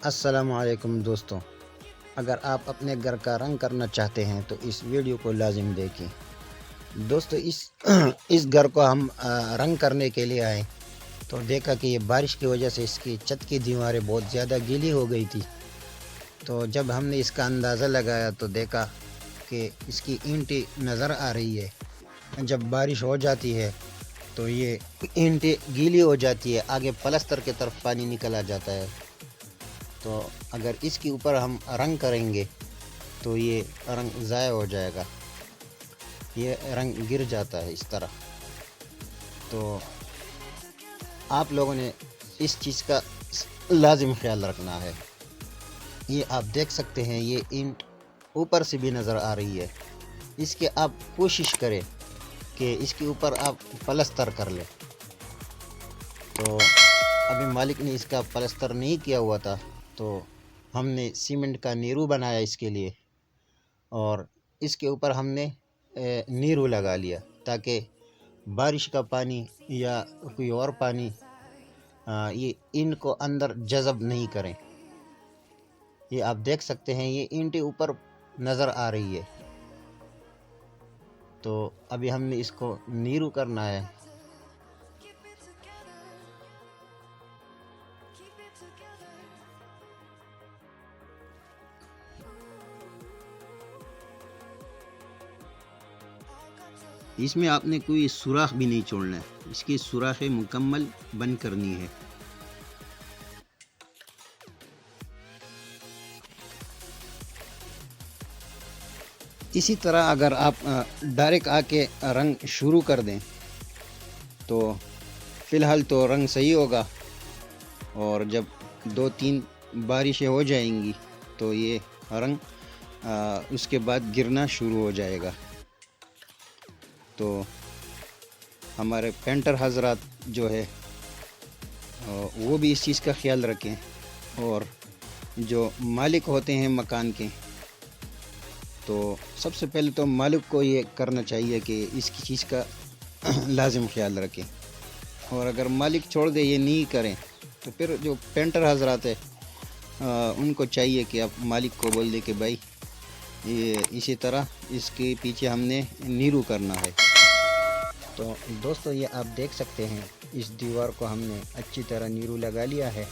السلام علیکم دوستوں، اگر آپ اپنے گھر کا رنگ کرنا چاہتے ہیں تو اس ویڈیو کو لازم دیکھیں۔ دوستو اس گھر کو ہم رنگ کرنے کے لیے آئے تو دیکھا کہ یہ بارش کی وجہ سے اس کی چھت کی دیواریں بہت زیادہ گیلی ہو گئی تھی۔ تو جب ہم نے اس کا اندازہ لگایا تو دیکھا کہ اس کی اینٹیں نظر آ رہی ہے۔ جب بارش ہو جاتی ہے تو یہ اینٹیں گیلی ہو جاتی ہے، آگے پلستر کی طرف پانی نکل آ جاتا ہے۔ تو اگر اس کے اوپر ہم رنگ کریں گے تو یہ رنگ ضائع ہو جائے گا، یہ رنگ گر جاتا ہے اس طرح۔ تو آپ لوگوں نے اس چیز کا لازم خیال رکھنا ہے۔ یہ آپ دیکھ سکتے ہیں، یہ اینٹ اوپر سے بھی نظر آ رہی ہے۔ اس کے آپ کوشش کریں کہ اس کے اوپر آپ پلستر کر لیں۔ تو ابھی مالک نے اس کا پلستر نہیں کیا ہوا تھا تو ہم نے سیمنٹ کا نیرو بنایا اس کے لیے، اور اس کے اوپر ہم نے نیرو لگا لیا تاکہ بارش کا پانی یا کوئی اور پانی یہ اینٹ کو اندر جذب نہیں کریں۔ یہ آپ دیکھ سکتے ہیں، یہ اینٹیں اوپر نظر آ رہی ہے۔ تو ابھی ہم نے اس کو نیرو کرنا ہے۔ اس میں آپ نے کوئی سوراخ بھی نہیں چھوڑنا ہے، اس کی سوراخیں مکمل بند کرنی ہے۔ اسی طرح اگر آپ ڈائریکٹ آ کے رنگ شروع کر دیں تو فی الحال تو رنگ صحیح ہوگا، اور جب 2-3 بارشیں ہو جائیں گی تو یہ رنگ اس کے بعد گرنا شروع ہو جائے گا۔ تو ہمارے پینٹر حضرات جو ہے وہ بھی اس چیز کا خیال رکھیں، اور جو مالک ہوتے ہیں مکان کے، تو سب سے پہلے تو مالک کو یہ کرنا چاہیے کہ اس کی چیز کا لازم خیال رکھیں، اور اگر مالک چھوڑ دے، یہ نہیں کریں، تو پھر جو پینٹر حضرات ہے ان کو چاہیے کہ آپ مالک کو بول دیں کہ بھائی یہ اسی طرح اس کے پیچھے ہم نے نیرو کرنا ہے۔ تو دوستو یہ آپ دیکھ سکتے ہیں، اس دیوار کو ہم نے اچھی طرح نیرو لگا لیا ہے،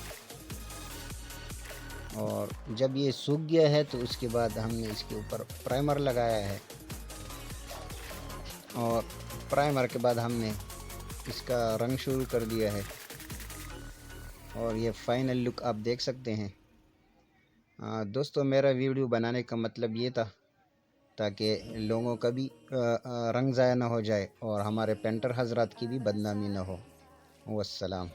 اور جب یہ سوکھ گیا ہے تو اس کے بعد ہم نے اس کے اوپر پرائمر لگایا ہے، اور پرائمر کے بعد ہم نے اس کا رنگ شروع کر دیا ہے، اور یہ فائنل لک آپ دیکھ سکتے ہیں۔ دوستو میرا ویڈیو بنانے کا مطلب یہ تھا تاکہ لوگوں کا بھی رنگ ضائع نہ ہو جائے اور ہمارے پینٹر حضرات کی بھی بدنامی نہ ہو۔ والسلام۔